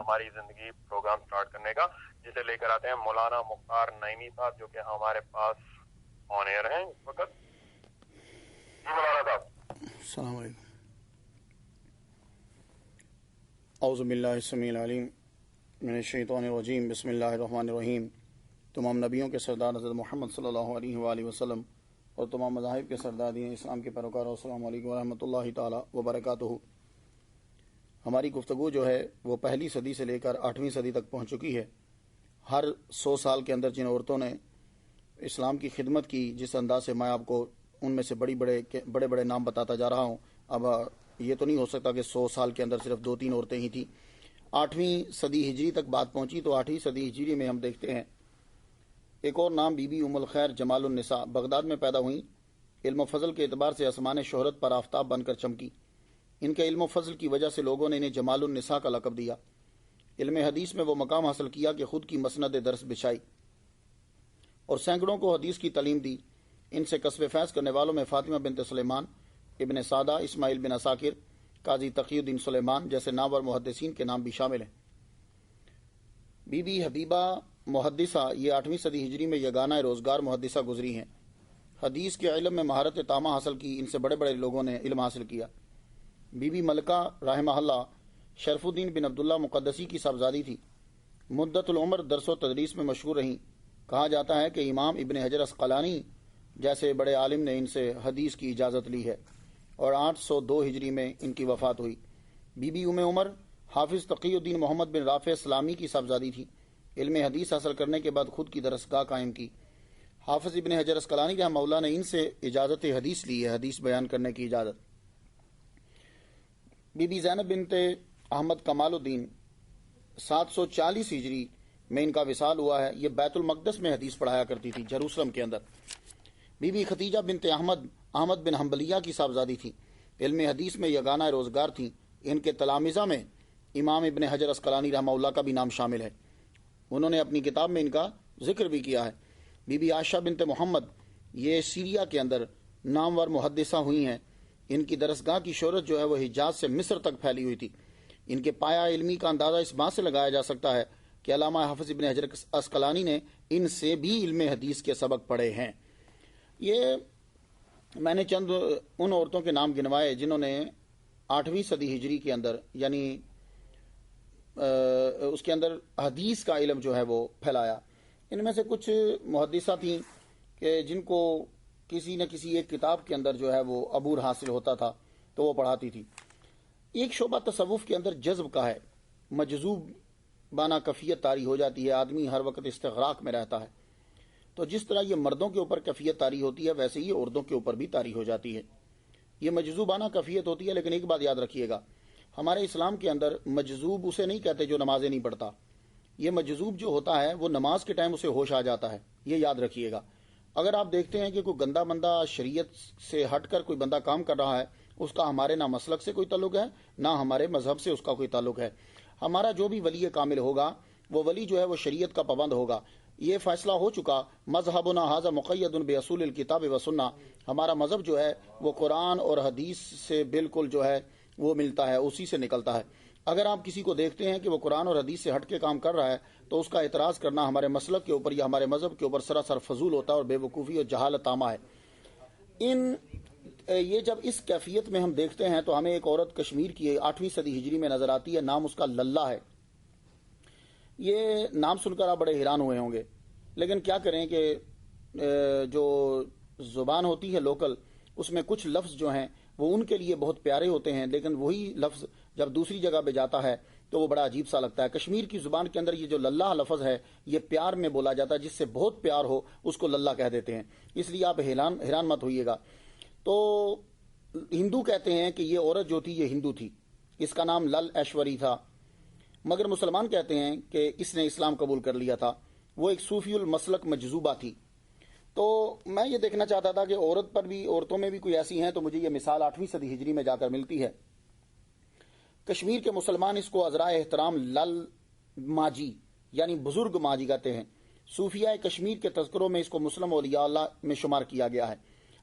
ہماری زندگی programme start کرنے کا، جسے لے کر آتے ہیں مولانا مختار نعیمی صاحب، جو کہ ہمارے پاس آن ایئر ہیں اس وقت. جی مولانا صاحب. السلام علیکم. اعوذ باللہ السمیع العلیم من الشیطان الرجیم. بسم اللہ الرحمن الرحیم. تمام نبیوں کے سردار حضرت محمد صلی اللہ علیہ وآلہ وسلم اور تمام مذاہب کے سردار دین اسلام کے پیروکاروں، السلام علیکم ورحمۃ اللہ تعالی وبرکاتہ. ہماری گفتگو جو ہے وہ پہلی صدی سے لے کر 8ویں صدی تک پہنچ چکی ہے. ہر 100 سال کے اندر جن عورتوں نے اسلام کی خدمت کی، جس انداز سے میں آپ کو ان میں سے بڑے بڑے نام بتاتا جا رہا ہوں، اب یہ تو نہیں ہو سکتا کہ 100 سال کے اندر صرف 2-3 عورتیں ہی تھیں. 8ویں صدی ہجری تک بات پہنچی تو 8ویں صدی ہجری میں ہم دیکھتے ہیں ایک اور نام بی بی ام الخیر جمال النساء بغداد میں پیدا ہوئیں. علم و فضل کے اعتبار سے آسمان شہرت پر آفتاب بن کر چمکی. ان کے علم و فضل کی وجہ سے لوگوں نے انہیں جمال النساء کا لقب دیا. علم حدیث میں وہ مقام حاصل کیا کہ خود کی مسند درس بچھائی اور سینکڑوں کو حدیث کی تعلیم دی. ان سے کسب فیض کرنے والوں میں فاطمہ بنت سلیمان، ابن سعدہ، اسماعیل بن عساکر، قاضی تقی الدین سلیمان جیسے نامور محدثین کے نام بھی شامل ہیں. بی بی حبیبہ محدثہ یہ 8ویں صدی ہجری میں یگانہ روزگار محدثہ گزری ہیں. حدیث کے علم میں مہارت تامہ حاصل کی. ان سے بڑے بڑے لوگوں نے علم حاصل کیا. بی بی ملکہ رحمہ اللہ شرف الدین بن عبداللہ مقدسی کی صاحبزادی تھی. مدت العمر درس و تدریس میں مشہور رہیں. کہا جاتا ہے کہ امام ابن حجر اسقلانی جیسے بڑے عالم نے ان سے حدیث کی اجازت لی ہے اور 802 ہجری میں ان کی وفات ہوئی. بی بی ام عمر حافظ تقی الدین محمد بن رافع اسلامی کی صاحبزادی تھی. علم حدیث حاصل کرنے کے بعد خود کی درسگاہ قائم کی. حافظ ابن حجر اسقلانی رحمہ اللہ نے ان سے اجازت حدیث لی ہے، حدیث بیان کرنے کی اجازت. بی بی زینب بنت احمد کمال الدین 740 ہجری میں ان کا وصال ہوا ہے. یہ بیت المقدس میں حدیث پڑھایا کرتی تھی، جیروسلم کے اندر. بی بی ختیجہ بنت احمد بن حنبلیہ کی صاحبزادی تھی. علم حدیث میں یگانہ روزگار تھیں. ان کے تلامذہ میں امام ابن حجر اسقلانی رحمہ اللہ کا بھی نام شامل ہے. انہوں نے اپنی کتاب میں ان کا ذکر بھی کیا ہے. بی بی عائشہ بنت محمد یہ سیریا کے اندر نامور محدثہ ہوئی ہیں. ان کی درسگاہ کی شہرت جو ہے وہ حجاز سے مصر تک پھیلی ہوئی تھی. ان کے پایا علمی کا اندازہ اس بات سے لگایا جا سکتا ہے کہ علامہ حافظ ابن حجر اسقلانی نے ان سے بھی علم حدیث کے سبق پڑھے ہیں. یہ میں نے چند ان عورتوں کے نام گنوائے جنہوں نے 8ویں صدی ہجری کے اندر یعنی اس کے اندر حدیث کا علم جو ہے وہ پھیلایا. ان میں سے کچھ محدثہ تھیں کہ جن کو کسی نہ کسی ایک کتاب کے اندر جو ہے وہ عبور حاصل ہوتا تھا تو وہ پڑھاتی تھی. ایک شعبہ تصوف کے اندر جذب کا ہے. مجذوب بانا کفیت طاری ہو جاتی ہے. آدمی ہر وقت استغراق میں رہتا ہے. تو جس طرح یہ مردوں کے اوپر کفیت طاری ہوتی ہے ویسے ہی عورتوں کے اوپر بھی طاری ہو جاتی ہے. یہ مجذوبانہ کفیت ہوتی ہے. لیکن ایک بات یاد رکھیے گا، ہمارے اسلام کے اندر مجذوب اسے نہیں کہتے جو نمازیں نہیں پڑھتا. یہ مجذوب جو ہوتا ہے وہ نماز کے ٹائم اسے ہوش آ جاتا ہے. یہ یاد رکھیے گا. اگر آپ دیکھتے ہیں کہ کوئی گندا بندہ شریعت سے ہٹ کر کوئی بندہ کام کر رہا ہے، اس کا ہمارے نہ مسلک سے کوئی تعلق ہے نہ ہمارے مذہب سے اس کا کوئی تعلق ہے. ہمارا جو بھی ولی کامل ہوگا وہ ولی جو ہے وہ شریعت کا پابند ہوگا. یہ فیصلہ ہو چکا مذہبنا ھذا مقید باصول الکتاب و سنہ. ہمارا مذہب جو ہے وہ قرآن اور حدیث سے بالکل جو ہے وہ ملتا ہے، اسی سے نکلتا ہے. اگر آپ کسی کو دیکھتے ہیں کہ وہ قرآن اور حدیث سے ہٹ کے کام کر رہا ہے تو اس کا اعتراض کرنا ہمارے مسلک کے اوپر یا ہمارے مذہب کے اوپر سراسر فضول ہوتا ہے اور بے وقوفی اور جہالت عامہ ہے. یہ جب اس کیفیت میں ہم دیکھتے ہیں تو ہمیں ایک عورت کشمیر کی 8ویں صدی ہجری میں نظر آتی ہے. نام اس کا للہ ہے. یہ نام سن کر آپ بڑے حیران ہوئے ہوں گے، لیکن کیا کریں کہ جو زبان ہوتی ہے لوکل، اس میں کچھ لفظ جو ہیں وہ ان کے لیے بہت پیارے ہوتے ہیں، لیکن وہی لفظ جب دوسری جگہ پہ جاتا ہے تو وہ بڑا عجیب سا لگتا ہے. کشمیر کی زبان کے اندر یہ جو للہ لفظ ہے یہ پیار میں بولا جاتا ہے. جس سے بہت پیار ہو اس کو للہ کہہ دیتے ہیں. اس لیے آپ حیران مت ہوئیے گا. تو ہندو کہتے ہیں کہ یہ عورت جو تھی یہ ہندو تھی، اس کا نام لل ایشوری تھا. مگر مسلمان کہتے ہیں کہ اس نے اسلام قبول کر لیا تھا. وہ ایک صوفی المسلک مجذوبہ تھی. تو میں یہ دیکھنا چاہتا تھا کہ عورتوں میں بھی کوئی ایسی ہیں، تو مجھے یہ مثال 8ویں صدی ہجری میں جا کر ملتی ہے. کشمیر کے مسلمان اس کو عذرائے احترام لل ماجی یعنی بزرگ ماجی کہتے ہیں. صوفیہ کشمیر کے تذکروں میں اس کو مسلم اولیاء اللہ میں شمار کیا گیا ہے.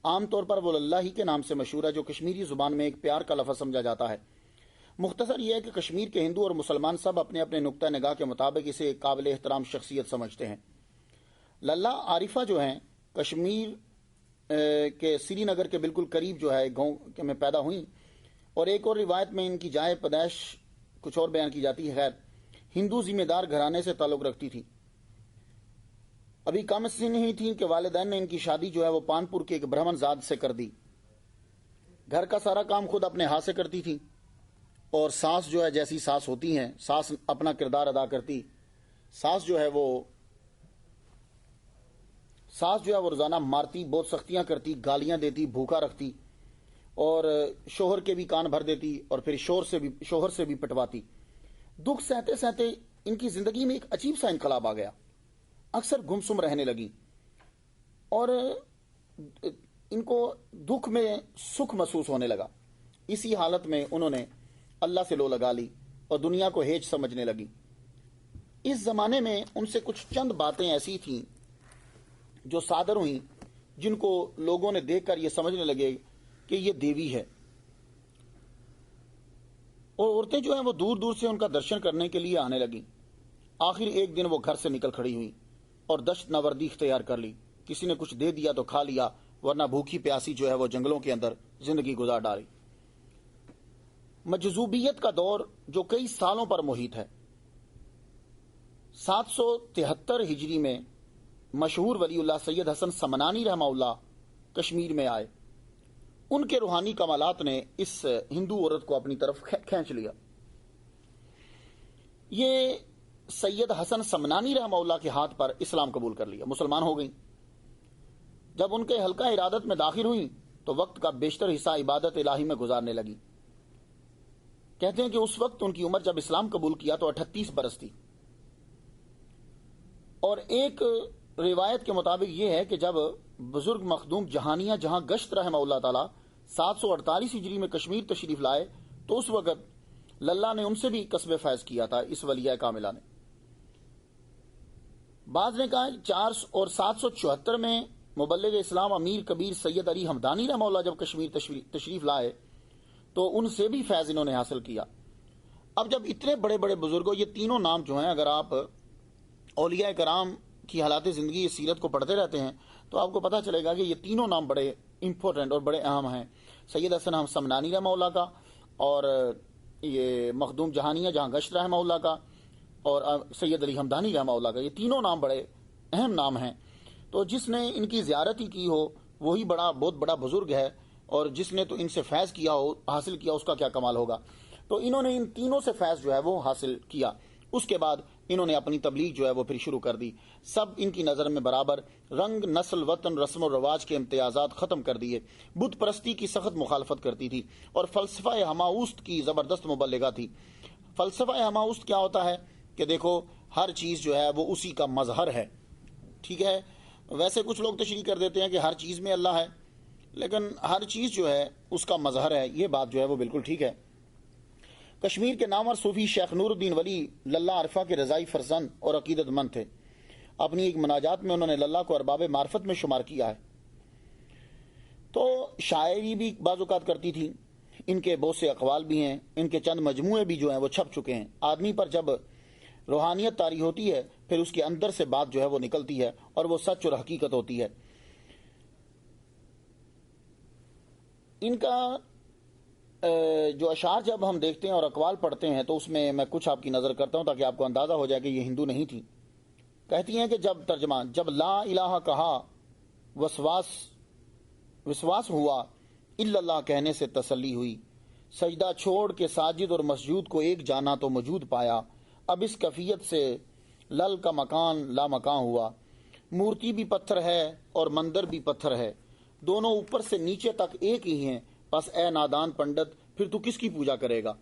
عام طور پر وہ اللہ ہی کے نام سے مشہور ہے، جو کشمیری زبان میں ایک پیار کا لفظ سمجھا جاتا ہے. مختصر یہ ہے کہ کشمیر کے ہندو اور مسلمان سب اپنے اپنے نقطہ نگاہ کے مطابق اسے ایک قابل احترام شخصیت سمجھتے ہیں۔ للہ عارفہ جو ہیں کشمیر کے سری نگر کے بالکل قریب جو ہے گاؤں میں پیدا ہوئیں، اور ایک اور روایت میں ان کی جائے پیدائش کچھ اور بیان کی جاتی ہے۔ خیر، ہندو ذمہ دار گھرانے سے تعلق رکھتی تھی۔ ابھی کم سن ہی تھی کہ والدین نے ان کی شادی جو ہے وہ پانپور کے ایک برہمن زاد سے کر دی۔ گھر کا سارا کام خود اپنے ہاتھ سے کرتی تھی، اور ساس جو ہے جیسی ساس ہوتی ہیں، ساس اپنا کردار ادا کرتی۔ ساس جو ہے وہ روزانہ مارتی، بہت سختیاں کرتی، گالیاں دیتی، بھوکا رکھتی، اور شوہر کے بھی کان بھر دیتی، اور پھر شوہر سے بھی پٹواتی۔ دکھ سہتے سہتے ان کی زندگی میں ایک عجیب سا انقلاب آ گیا، اکثر گمسم رہنے لگی، اور ان کو دکھ میں سکھ محسوس ہونے لگا۔ اسی حالت میں انہوں نے اللہ سے لو لگا لی اور دنیا کو ہیچ سمجھنے لگی۔ اس زمانے میں ان سے کچھ چند باتیں ایسی تھیں جو صادر ہوئیں جن کو لوگوں نے دیکھ کر یہ سمجھنے لگے کہ یہ دیوی ہے، اور عورتیں جو ہیں وہ دور دور سے ان کا درشن کرنے کے لیے آنے لگیں۔ آخر ایک دن وہ گھر سے نکل کھڑی ہوئی اور دشت نوردی اختیار کر لی۔ کسی نے کچھ دے دیا تو کھا لیا، ورنہ بھوکی پیاسی جو ہے وہ جنگلوں کے اندر زندگی گزار ڈالی۔ مجذوبیت کا دور جو کئی سالوں پر محیط ہے۔ 773 ہجری میں مشہور ولی اللہ سید حسن سمنانی رحمہ اللہ کشمیر میں آئے۔ ان کے روحانی کمالات نے اس ہندو عورت کو اپنی طرف کھینچ لیا۔ یہ سید حسن سمنانی رحمہ اللہ کے ہاتھ پر اسلام قبول کر لیا، مسلمان ہو گئیں۔ جب ان کے حلقہ ارادت میں داخل ہوئیں تو وقت کا بیشتر حصہ عبادت الہی میں گزارنے لگی۔ کہتے ہیں کہ اس وقت ان کی عمر جب اسلام قبول کیا تو 38 برس تھی، اور ایک روایت کے مطابق یہ ہے کہ جب بزرگ مخدوم جہانیہ جہاں گشت رحمہ اللہ تعالی 748 ہجری میں کشمیر تشریف لائے تو اس وقت للہ نے ان سے بھی قصب فیض کیا تھا، اس ولیہ کاملہ نے۔ بعض نے کہا 774 میں مبلغ اسلام امیر کبیر سید علی ہمدانی رحمہ اللہ جب کشمیر تشریف لائے تو ان سے بھی فیض انہوں نے حاصل کیا۔ اب جب اتنے بڑے بڑے بزرگوں، یہ تینوں نام جو ہیں، اگر آپ اولیاء کرام کی حالات زندگی سیرت کو پڑھتے رہتے ہیں تو آپ کو پتہ چلے گا کہ یہ تینوں نام بڑے امپورٹنٹ اور بڑے اہم ہیں، سید حسن سمنانی رحمہ اللہ کا، اور یہ مخدوم جہانیہ جہاں گشت رحمہ اللہ کا، اور سید علی ہمدانی رحمہ اللہ کا۔ یہ تینوں نام بڑے اہم نام ہیں۔ تو جس نے ان کی زیارت ہی کی ہو وہی بہت بڑا بزرگ ہے، اور جس نے تو ان سے فیض کیا ہو، حاصل کیا، اس کا کیا کمال ہوگا۔ تو انہوں نے ان تینوں سے فیض جو ہے وہ حاصل کیا۔ اس کے بعد انہوں نے اپنی تبلیغ جو ہے وہ پھر شروع کر دی۔ سب ان کی نظر میں برابر، رنگ، نسل، وطن، رسم و رواج کے امتیازات ختم کر دیے۔ بت پرستی کی سخت مخالفت کرتی تھی اور فلسفہ ہماؤست کی زبردست مبلغہ تھی۔ فلسفہ ہماؤست کیا ہوتا ہے کہ دیکھو ہر چیز جو ہے وہ اسی کا مظہر ہے، ٹھیک ہے۔ ویسے کچھ لوگ تشریح کر دیتے ہیں کہ ہر چیز میں اللہ ہے، لیکن ہر چیز جو ہے اس کا مظہر ہے، یہ بات جو ہے وہ بالکل ٹھیک ہے۔ کشمیر کے نامور صوفی شیخ نور الدین ولی للہ عارفہ کے رضائی فرزند اور عقیدت مند تھے۔ اپنی ایک مناجات میں انہوں نے للہ کو ارباب معرفت میں شمار کیا ہے۔ تو شاعری بھی بعض اوقات کرتی تھی، ان کے بہت سے اقوال بھی ہیں، ان کے چند مجموعے بھی جو ہیں وہ چھپ چکے ہیں۔ آدمی پر جب روحانیت طاری ہوتی ہے پھر اس کے اندر سے بات جو ہے وہ نکلتی ہے اور وہ سچ اور حقیقت ہوتی ہے۔ ان کا جو اشعار جب ہم دیکھتے ہیں اور اقوال پڑھتے ہیں تو اس میں کچھ آپ کی نظر کرتا ہوں تاکہ آپ کو اندازہ ہو جائے کہ یہ ہندو نہیں تھی۔ کہتی ہیں کہ جب لا الہ کہا وسواس ہوا، الا اللہ کہنے سے تسلی ہوئی، سجدہ چھوڑ کے ساجد اور مسجود کو ایک جانا تو موجود پایا، اب اس کفیت سے لل کا مکان لا مکان ہوا، مورتی بھی پتھر ہے اور مندر بھی پتھر ہے، دونوں اوپر سے نیچے تک ایک ہی ہیں، بس اے نادان پنڈت پھر تو کس کی پوجا کرے گا۔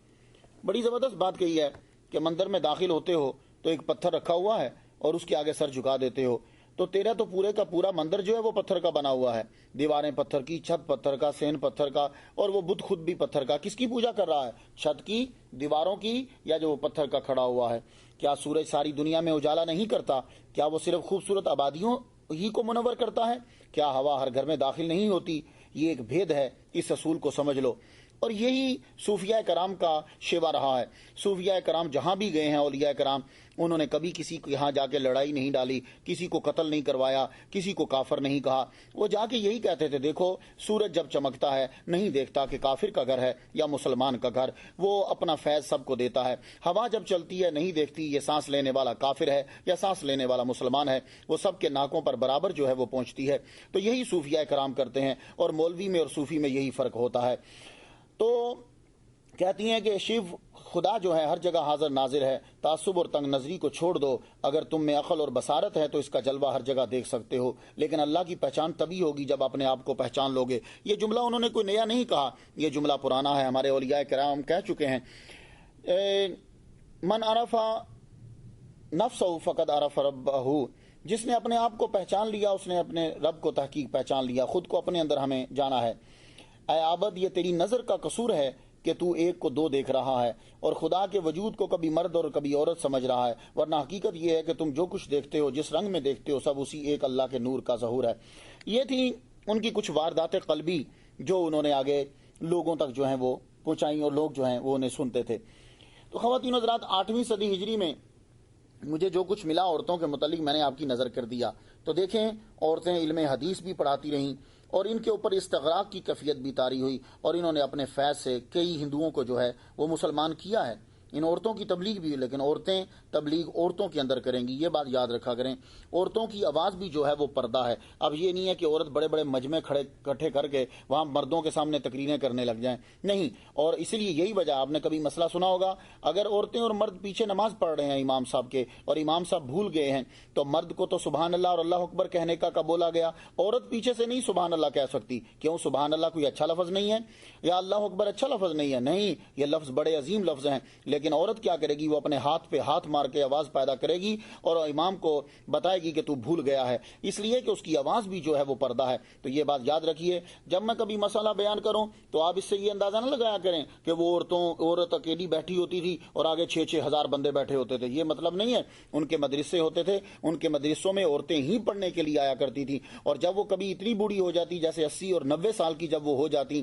بڑی زبردست بات کہی ہے کہ مندر میں داخل ہوتے ہو تو ایک پتھر رکھا ہوا ہے اور اس کے آگے سر جھکا دیتے ہو، تو تیرا تو پورے کا پورا مندر جو ہے وہ پتھر کا بنا ہوا ہے، دیواریں پتھر کی، چھت پتھر کا، سین پتھر کا، اور وہ بت خود بھی پتھر کا۔ کس کی پوجا کر رہا ہے؟ چھت کی، دیواروں کی، یا جو پتھر کا کھڑا ہوا ہے؟ کیا سورج ساری دنیا میں اجالا نہیں کرتا؟ کیا وہ صرف خوبصورت آبادیوں ہی کو منور کرتا ہے؟ کیا ہوا ہر گھر میں داخل نہیں ہوتی؟ یہ ایک بھید ہے، اس اصول کو سمجھ لو۔ اور یہی صوفیاء کرام کا شیوا رہا ہے۔ صوفیاء کرام جہاں بھی گئے ہیں، اولیاء کرام، انہوں نے کبھی کسی کے یہاں جا کے لڑائی نہیں ڈالی، کسی کو قتل نہیں کروایا، کسی کو کافر نہیں کہا۔ وہ جا کے یہی کہتے تھے، دیکھو سورج جب چمکتا ہے نہیں دیکھتا کہ کافر کا گھر ہے یا مسلمان کا گھر، وہ اپنا فیض سب کو دیتا ہے۔ ہوا جب چلتی ہے نہیں دیکھتی یہ سانس لینے والا کافر ہے یا سانس لینے والا مسلمان ہے، وہ سب کے ناکوں پر برابر جو ہے وہ پہنچتی ہے۔ تو یہی صوفیاء کرام کرتے ہیں، اور مولوی میں اور صوفی میں یہی فرق ہوتا ہے۔ تو کہتی ہیں کہ شیو خدا جو ہے ہر جگہ حاضر ناظر ہے، تعصب اور تنگ نظری کو چھوڑ دو، اگر تم میں عقل اور بصارت ہے تو اس کا جلوہ ہر جگہ دیکھ سکتے ہو، لیکن اللہ کی پہچان تبھی ہوگی جب اپنے آپ کو پہچان لوگے۔ یہ جملہ انہوں نے کوئی نیا نہیں کہا، یہ جملہ پرانا ہے، ہمارے اولیاء کرام کہہ چکے ہیں۔ من عرف نفسہ فقد عرف ربہ، جس نے اپنے آپ کو پہچان لیا اس نے اپنے رب کو تحقیق پہچان لیا۔ خود کو اپنے اندر ہمیں جانا ہے۔ اے عابد، یہ تیری نظر کا قصور ہے کہ تو ایک کو دو دیکھ رہا ہے اور خدا کے وجود کو کبھی مرد اور کبھی عورت سمجھ رہا ہے، ورنہ حقیقت یہ ہے کہ تم جو کچھ دیکھتے ہو، جس رنگ میں دیکھتے ہو، سب اسی ایک اللہ کے نور کا ظہور ہے۔ یہ تھی ان کی کچھ واردات قلبی جو انہوں نے آگے لوگوں تک جو ہیں وہ پہنچائیں، اور لوگ جو ہیں وہ انہیں سنتے تھے۔ تو خواتین حضرات، 8ویں صدی ہجری میں مجھے جو کچھ ملا عورتوں کے متعلق میں نے آپ کی نظر کر دیا۔ تو دیکھیں، عورتیں علم حدیث بھی پڑھاتی رہیں، اور ان کے اوپر استغراق کی کیفیت بھی طاری ہوئی، اور انہوں نے اپنے فیض سے کئی ہندوؤں کو جو ہے وہ مسلمان کیا ہے۔ ان عورتوں کی تبلیغ بھی، لیکن عورتیں تبلیغ عورتوں کے اندر کریں گی، یہ بات یاد رکھا کریں۔ عورتوں کی آواز بھی جو ہے وہ پردہ ہے۔ اب یہ نہیں ہے کہ عورت بڑے بڑے مجمع اکٹھے کر کے وہاں مردوں کے سامنے تقریریں کرنے لگ جائیں، نہیں۔ اور اس لیے یہی وجہ، آپ نے کبھی مسئلہ سنا ہوگا، اگر عورتیں اور مرد پیچھے نماز پڑھ رہے ہیں امام صاحب کے، اور امام صاحب بھول گئے ہیں، تو مرد کو تو سبحان اللہ اور اللہ اکبر کہنے کا بولا گیا، عورت پیچھے سے نہیں سبحان اللہ کہہ سکتی۔ کیوں؟ سبحان اللہ کوئی اچھا لفظ نہیں ہے، یا اللہ اکبر اچھا لفظ نہیں ہے؟ نہیں، یہ لفظ بڑے عظیم لفظ ہیں، لیکن عورت کیا کرے گی؟ وہ اپنے ہاتھ پہ ہاتھ مار کے آواز پیدا کرے گی اور امام کو بتائے گی کہ تو بھول گیا ہے، اس لیے کہ اس کی آواز بھی جو ہے وہ پردہ ہے۔ تو یہ بات یاد رکھیے، جب میں کبھی مسئلہ بیان کروں تو آپ اس سے یہ اندازہ نہ لگایا کریں کہ وہ عورت اکیلی بیٹھی ہوتی تھی اور آگے 6-6 ہزار بندے بیٹھے ہوتے تھے، یہ مطلب نہیں ہے۔ ان کے مدرسے ہوتے تھے، ان کے مدرسوں میں عورتیں ہی پڑھنے کے لیے آیا کرتی تھیں، اور جب وہ کبھی اتنی بوڑھی ہو جاتی، جیسے 80 اور 90 سال کی جب وہ ہو جاتی،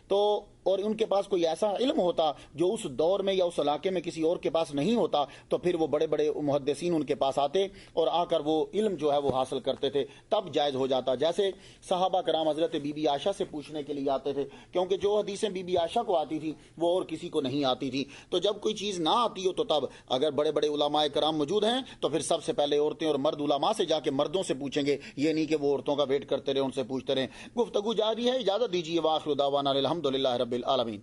تو اور ان کے پاس کوئی ایسا علم ہوتا جو اس دور میں یا اس علاقے میں کسی اور کے پاس نہیں ہوتا، تو پھر وہ بڑے بڑے محدثین ان کے پاس آتے اور آ کر وہ علم جو ہے وہ حاصل کرتے تھے، تب جائز ہو جاتا۔ جیسے صحابہ کرام حضرت بی بی عائشہ سے پوچھنے کے لیے آتے تھے، کیونکہ جو حدیثیں بی بی عائشہ کو آتی تھی وہ اور کسی کو نہیں آتی تھی۔ تو جب کوئی چیز نہ آتی ہو تو تب اگر بڑے بڑے علماء کرام موجود ہیں تو پھر سب سے پہلے عورتیں اور مرد علماء سے جا کے مردوں سے پوچھیں گے، یہ نہیں کہ وہ عورتوں کا ویٹ کرتے رہے، ان سے پوچھتے رہے۔ گفتگو جاری ہے، اجازت دیجیے۔ واخر دعوانا الحمدللہ رب العالمین۔